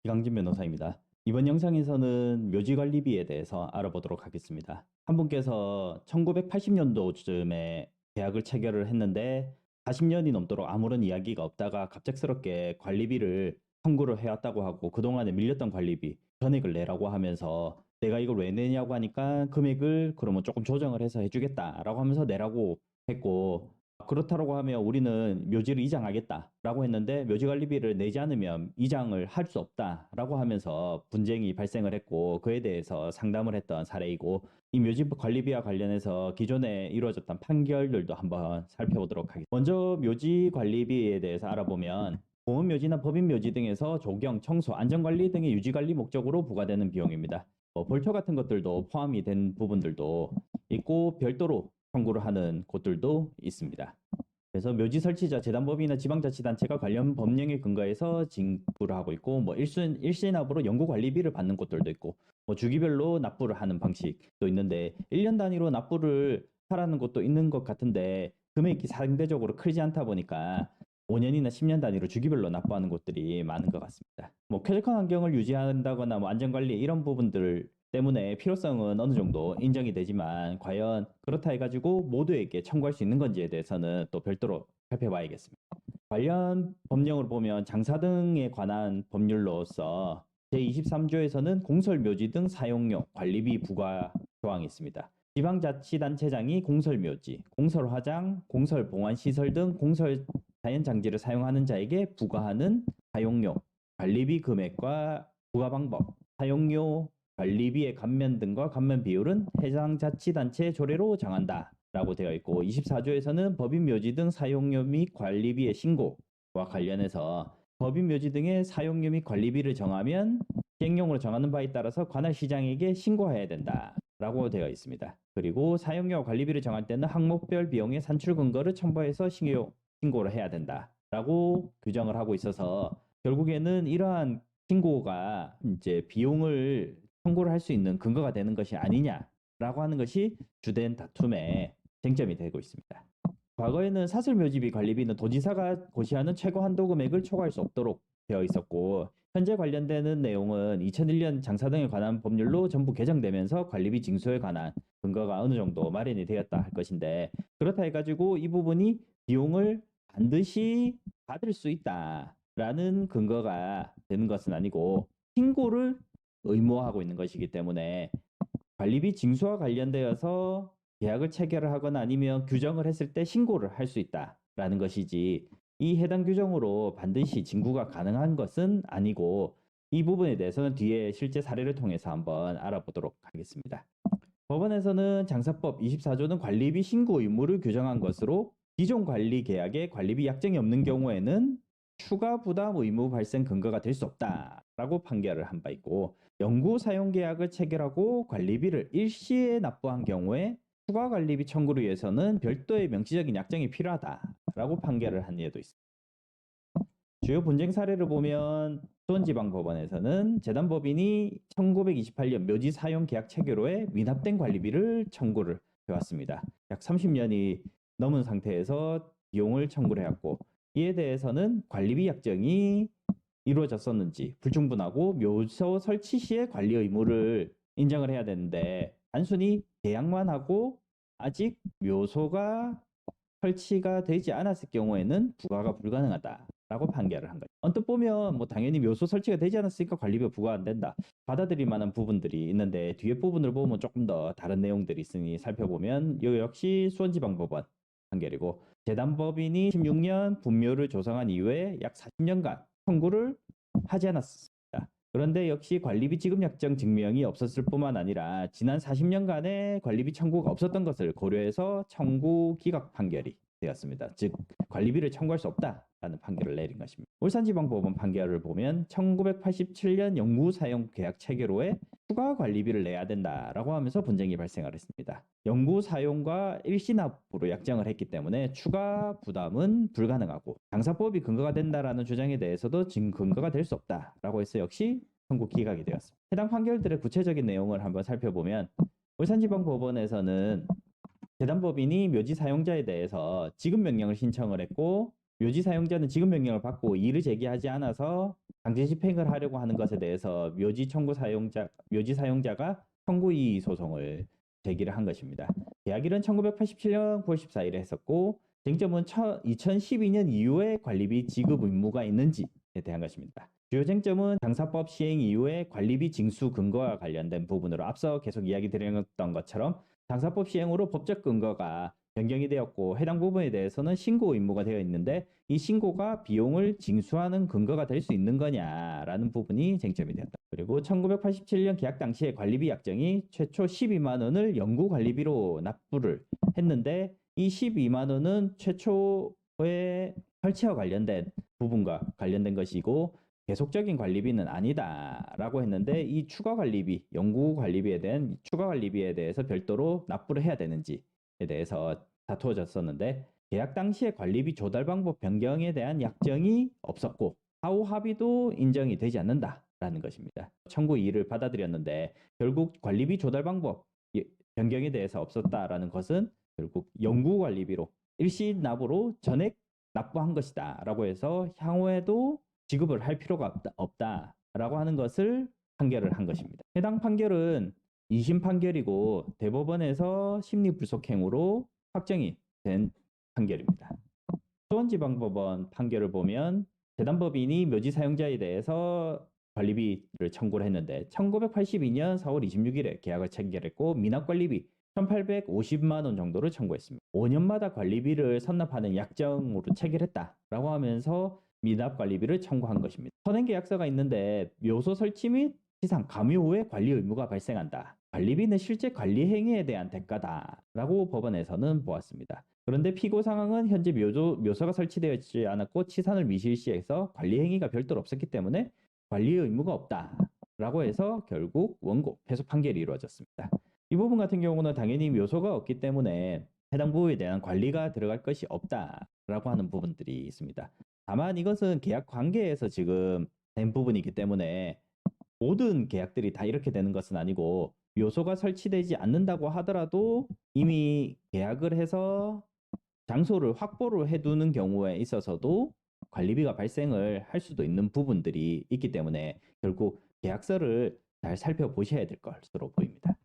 이강진 변호사입니다. 이번 영상에서는 묘지관리비에 대해서 알아보도록 하겠습니다. 한 분께서 1980년도쯤에 계약을 체결을 했는데 40년이 넘도록 아무런 이야기가 없다가 갑작스럽게 관리비를 청구를 해왔다고 하고 그동안에 밀렸던 관리비 전액을 내라고 하면서 내가 이걸 왜 내냐고 하니까 금액을 그러면 조금 조정을 해서 해주겠다라고 하면서 내라고 했고, 그렇다고 하면 우리는 묘지를 이장하겠다라고 했는데 묘지 관리비를 내지 않으면 이장을 할 수 없다라고 하면서 분쟁이 발생을 했고, 그에 대해서 상담을 했던 사례이고, 이 묘지 관리비와 관련해서 기존에 이루어졌던 판결들도 한번 살펴보도록 하겠습니다. 먼저 묘지 관리비에 대해서 알아보면 공원묘지나 법인묘지 등에서 조경, 청소, 안전관리 등의 유지관리 목적으로 부과되는 비용입니다. 벌초 같은 것들도 포함이 된 부분들도 있고 별도로 청구를 하는 곳들도 있습니다. 그래서 묘지 설치자, 재단법인이나 지방자치단체가 관련 법령에 근거해서 징구를 하고 있고, 일시납으로 연구관리비를 받는 곳들도 있고, 주기별로 납부를 하는 방식도 있는데 1년 단위로 납부를 하라는 곳도 있는 것 같은데 금액이 상대적으로 크지 않다 보니까 5년이나 10년 단위로 주기별로 납부하는 곳들이 많은 것 같습니다. 쾌적한 환경을 유지한다거나 안전관리 이런 부분들 때문에 필요성은 어느 정도 인정이 되지만 과연 그렇다 해가지고 모두에게 청구할 수 있는 건지에 대해서는 또 별도로 살펴봐야겠습니다. 관련 법령을 보면 장사 등에 관한 법률로서 제23조에서는 공설묘지 등 사용료 관리비 부과 조항이 있습니다. 지방자치단체장이 공설묘지, 공설화장, 공설봉안시설 등 공설 자연장지를 사용하는 자에게 부과하는 사용료, 관리비 금액과 부과 방법, 사용료 관리비의 감면 등과 감면 비율은 해당 자치단체 조례로 정한다 라고 되어 있고, 24조에서는 법인묘지 등 사용료 및 관리비의 신고와 관련해서 법인묘지 등의 사용료 및 관리비를 정하면 시행령으로 정하는 바에 따라서 관할 시장에게 신고해야 된다 라고 되어 있습니다. 그리고 사용료와 관리비를 정할 때는 항목별 비용의 산출 근거를 첨부해서 신고를 해야 된다 라고 규정을 하고 있어서 결국에는 이러한 신고가 이제 비용을 청구를 할 수 있는 근거가 되는 것이 아니냐라고 하는 것이 주된 다툼의 쟁점이 되고 있습니다. 과거에는 사설묘지비 관리비는 도지사가 고시하는 최고 한도 금액을 초과할 수 없도록 되어 있었고, 현재 관련되는 내용은 2001년 장사 등에 관한 법률로 전부 개정되면서 관리비 징수에 관한 근거가 어느 정도 마련이 되었다 할 것인데, 그렇다 해가지고 이 부분이 비용을 반드시 받을 수 있다라는 근거가 되는 것은 아니고 신고를 의무화하고 있는 것이기 때문에 관리비 징수와 관련되어서 계약을 체결을 하거나 아니면 규정을 했을 때 신고를 할 수 있다라는 것이지, 이 해당 규정으로 반드시 징구가 가능한 것은 아니고, 이 부분에 대해서는 뒤에 실제 사례를 통해서 한번 알아보도록 하겠습니다. 법원에서는 장사법 24조는 관리비 신고 의무를 규정한 것으로 기존 관리 계약에 관리비 약정이 없는 경우에는 추가 부담 의무 발생 근거가 될 수 없다라고 판결을 한 바 있고, 영구 사용 계약을 체결하고 관리비를 일시에 납부한 경우에 추가 관리비 청구를 위해서는 별도의 명시적인 약정이 필요하다라고 판결을 한 예도 있습니다. 주요 분쟁 사례를 보면 수원지방법원에서는 재단법인이 1928년 묘지 사용 계약 체결 후에 미납된 관리비를 청구를 해왔습니다. 약 30년이 넘은 상태에서 비용을 청구를 해왔고, 이에 대해서는 관리비 약정이 이루어졌었는지 불충분하고 묘소 설치 시의 관리 의무를 인정을 해야 되는데 단순히 계약만 하고 아직 묘소가 설치가 되지 않았을 경우에는 부과가 불가능하다라고 판결을 한 거죠. 언뜻 보면 당연히 묘소 설치가 되지 않았으니까 관리비 부과 안 된다, 받아들일 만한 부분들이 있는데 뒤에 부분을 보면 조금 더 다른 내용들이 있으니 살펴보면 이 역시 수원지방법원 판결이고, 재단법인이 16년 분묘를 조성한 이후에 약 40년간 청구를 하지 않았습니다. 그런데 역시 관리비 지급 약정 증명이 없었을 뿐만 아니라 지난 40년간의 관리비 청구가 없었던 것을 고려해서 청구 기각 판결이 되었습니다. 즉 관리비를 청구할 수 없다라는 판결을 내린 것입니다. 울산지방법원 판결을 보면 1987년 영구 사용 계약 체결 후에 추가 관리비를 내야 된다라고 하면서 분쟁이 발생을 했습니다. 영구 사용과 일시납으로 약정을 했기 때문에 추가 부담은 불가능하고 장사법이 근거가 된다라는 주장에 대해서도 지금 근거가 될 수 없다라고 해서 역시 청구 기각이 되었습니다. 해당 판결들의 구체적인 내용을 한번 살펴보면 울산지방법원에서는 재단법인이 묘지 사용자에 대해서 지급 명령을 신청을 했고, 묘지 사용자는 지급 명령을 받고 이의를 제기하지 않아서 강제 집행을 하려고 하는 것에 대해서 묘지 사용자가 청구이의 소송을 제기를 한 것입니다. 계약일은 1987년 9월 14일에 했었고 쟁점은 2012년 이후에 관리비 지급 의무가 있는지에 대한 것입니다. 주요 쟁점은 장사법 시행 이후에 관리비 징수 근거와 관련된 부분으로 앞서 계속 이야기 드렸던 것처럼 장사법 시행으로 법적 근거가 변경이 되었고 해당 부분에 대해서는 신고 의무가 되어 있는데 이 신고가 비용을 징수하는 근거가 될 수 있는 거냐라는 부분이 쟁점이 되었다. 그리고 1987년 계약 당시에 관리비 약정이 최초 12만 원을 영구 관리비로 납부를 했는데 이 12만 원은 최초의 설치와 관련된 부분과 관련된 것이고 계속적인 관리비는 아니다라고 했는데 이 추가 관리비, 영구 관리비에 대한 추가 관리비에 대해서 별도로 납부를 해야 되는지에 대해서 다투어졌었는데 계약 당시에 관리비 조달 방법 변경에 대한 약정이 없었고 사후 합의도 인정이 되지 않는다라는 것입니다. 청구 이의를 받아들였는데 결국 관리비 조달 방법 변경에 대해서 없었다라는 것은 결국 영구 관리비로 일시 납으로 전액 납부한 것이다라고 해서 향후에도 지급을 할 필요가 없다라고 하는 것을 판결을 한 것입니다. 해당 판결은 2심 판결이고 대법원에서 심리불속행으로 확정이 된 판결입니다. 수원지방법원 판결을 보면 재단법인이 묘지 사용자에 대해서 관리비를 청구를 했는데 1982년 4월 26일에 계약을 체결했고 미납관리비 1,850만 원 정도를 청구했습니다. 5년마다 관리비를 선납하는 약정으로 체결했다라고 하면서 미납관리비를 청구한 것입니다. 선행계약서가 있는데 묘소 설치 및 시상 감유 후에 관리 의무가 발생한다. 관리비는 실제 관리 행위에 대한 대가다라고 법원에서는 보았습니다. 그런데 피고 상황은 현재 묘소가 설치되어 있지 않았고 치산을 미실시해서 관리 행위가 별도로 없었기 때문에 관리 의무가 없다라고 해서 결국 원고 패소 판결이 이루어졌습니다. 이 부분 같은 경우는 당연히 묘소가 없기 때문에 해당 부분에 대한 관리가 들어갈 것이 없다라고 하는 부분들이 있습니다. 다만 이것은 계약 관계에서 지금 된 부분이기 때문에 모든 계약들이 다 이렇게 되는 것은 아니고 묘소가 설치되지 않는다고 하더라도 이미 계약을 해서 장소를 확보를 해두는 경우에 있어서도 관리비가 발생을 할 수도 있는 부분들이 있기 때문에 결국 계약서를 잘 살펴보셔야 될 것으로 보입니다.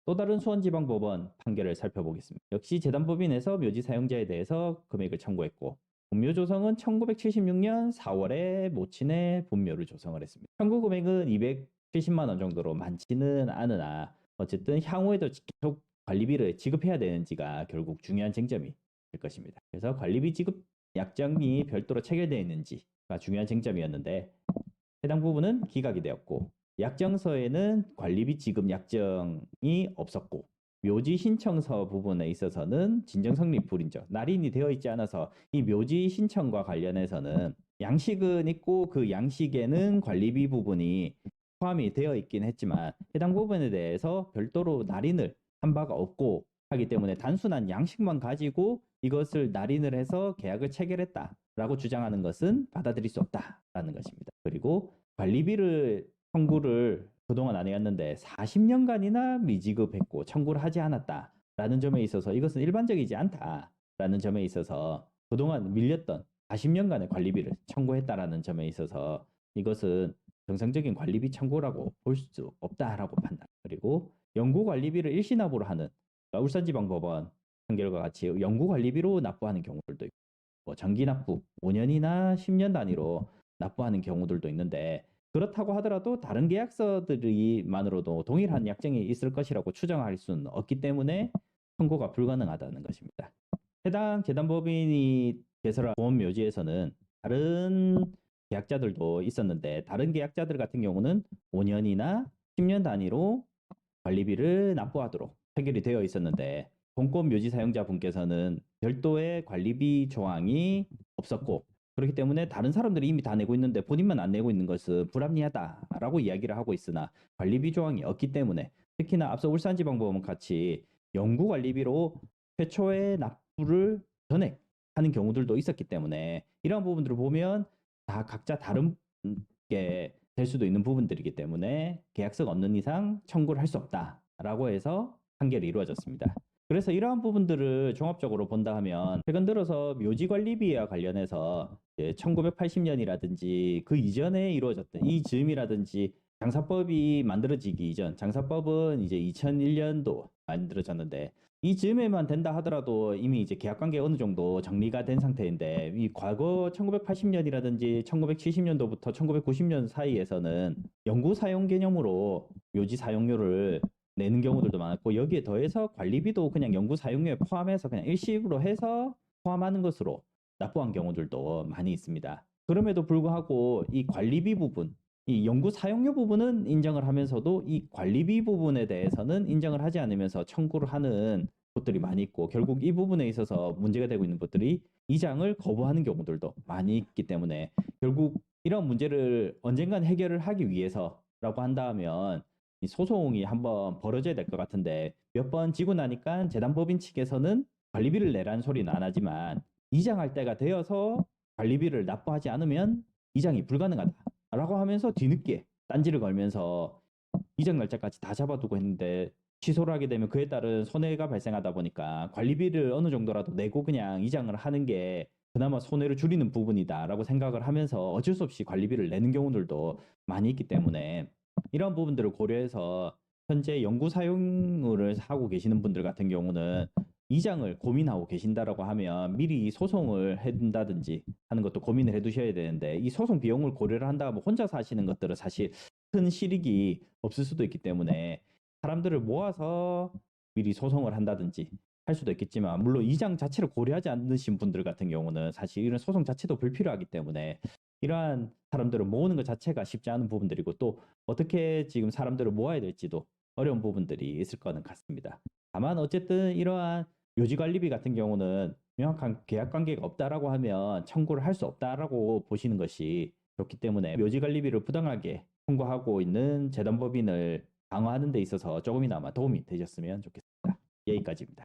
또 다른 수원지방법원 판결을 살펴보겠습니다. 역시 재단법인에서 묘지 사용자에 대해서 금액을 청구했고 분묘 조성은 1976년 4월에 모친의 분묘를 조성을 했습니다. 청구 금액은 270만 원 정도로 많지는 않으나 어쨌든 향후에도 계속 관리비를 지급해야 되는지가 결국 중요한 쟁점이 될 것입니다. 그래서 관리비 지급 약정이 별도로 체결되어 있는지가 중요한 쟁점이었는데 해당 부분은 기각이 되었고 약정서에는 관리비 지급 약정이 없었고 묘지 신청서 부분에 있어서는 진정성립 불인정, 날인이 되어 있지 않아서 이 묘지 신청과 관련해서는 양식은 있고 그 양식에는 관리비 부분이 포함이 되어 있긴 했지만 해당 부분에 대해서 별도로 날인을 한 바가 없고 하기 때문에 단순한 양식만 가지고 이것을 날인을 해서 계약을 체결했다라고 주장하는 것은 받아들일 수 없다라는 것입니다. 그리고 관리비를 청구를 그동안 안 해왔는데 40년간이나 미지급했고 청구를 하지 않았다라는 점에 있어서 이것은 일반적이지 않다라는 점에 있어서 그동안 밀렸던 40년간의 관리비를 청구했다라는 점에 있어서 이것은 정상적인 관리비 청구라고 볼 수 없다라고 판단. 그리고 영구 관리비를 일시납으로 하는 울산지방법원 판결과 같이 영구 관리비로 납부하는 경우들도 있고 뭐 정기 납부 5년이나 10년 단위로 납부하는 경우들도 있는데 그렇다고 하더라도 다른 계약서들이만으로도 동일한 약정이 있을 것이라고 추정할 수는 없기 때문에 청구가 불가능하다는 것입니다. 해당 재단법인이 개설한 보험묘지에서는 다른 계약자들도 있었는데 다른 계약자들 같은 경우는 5년이나 10년 단위로 관리비를 납부하도록 체결이 되어 있었는데 본권 묘지 사용자 분께서는 별도의 관리비 조항이 없었고 그렇기 때문에 다른 사람들이 이미 다 내고 있는데 본인만 안 내고 있는 것은 불합리하다라고 이야기를 하고 있으나 관리비 조항이 없기 때문에 특히나 앞서 울산지방법원 같이 영구 관리비로 최초의 납부를 전액하는 경우들도 있었기 때문에 이러한 부분들을 보면 다 각자 다른 게 될 수도 있는 부분들이기 때문에 계약서가 없는 이상 청구를 할 수 없다라고 해서 판결이 이루어졌습니다. 그래서 이러한 부분들을 종합적으로 본다 하면 최근 들어서 묘지관리비와 관련해서 1980년이라든지 그 이전에 이루어졌던 이 즈음이라든지 장사법이 만들어지기 이전, 장사법은 이제 2001년도 만들어졌는데 이 즈음에만 된다 하더라도 이미 이제 계약관계 어느 정도 정리가 된 상태인데 이 과거 1980년이라든지 1970년도부터 1990년 사이에서는 연구 사용 개념으로 묘지 사용료를 내는 경우들도 많았고 여기에 더해서 관리비도 그냥 연구 사용료에 포함해서 그냥 일시불로 해서 포함하는 것으로 납부한 경우들도 많이 있습니다. 그럼에도 불구하고 이 관리비 부분, 이 연구 사용료 부분은 인정을 하면서도 이 관리비 부분에 대해서는 인정을 하지 않으면서 청구를 하는 곳들이 많이 있고 결국 이 부분에 있어서 문제가 되고 있는 것들이 이장을 거부하는 경우들도 많이 있기 때문에 결국 이런 문제를 언젠간 해결을 하기 위해서라고 한다면 이 소송이 한번 벌어져야 될 것 같은데 몇 번 지고 나니까 재단법인 측에서는 관리비를 내라는 소리는 안 하지만 이장할 때가 되어서 관리비를 납부하지 않으면 이장이 불가능하다라고 하면서 뒤늦게 딴지를 걸면서 이장 날짜까지 다 잡아두고 했는데 취소를 하게 되면 그에 따른 손해가 발생하다 보니까 관리비를 어느 정도라도 내고 그냥 이장을 하는 게 그나마 손해를 줄이는 부분이다라고 생각을 하면서 어쩔 수 없이 관리비를 내는 경우들도 많이 있기 때문에 이런 부분들을 고려해서 현재 연구 사용을 하고 계시는 분들 같은 경우는 이장을 고민하고 계신다라고 하면 미리 소송을 해둔다든지 하는 것도 고민을 해두셔야 되는데 이 소송 비용을 고려를 한다면 혼자서 하시는 것들은 사실 큰 실익이 없을 수도 있기 때문에 사람들을 모아서 미리 소송을 한다든지 할 수도 있겠지만 물론 이장 자체를 고려하지 않으신 분들 같은 경우는 사실 이런 소송 자체도 불필요하기 때문에 이러한 사람들을 모으는 것 자체가 쉽지 않은 부분들이고 또 어떻게 지금 사람들을 모아야 될지도 어려운 부분들이 있을 거는 같습니다. 다만 어쨌든 이러한 묘지관리비 같은 경우는 명확한 계약 관계가 없다라고 하면 청구를 할 수 없다라고 보시는 것이 좋기 때문에 묘지관리비를 부당하게 청구하고 있는 재단법인을 방어하는 데 있어서 조금이나마 도움이 되셨으면 좋겠습니다. 여기까지입니다.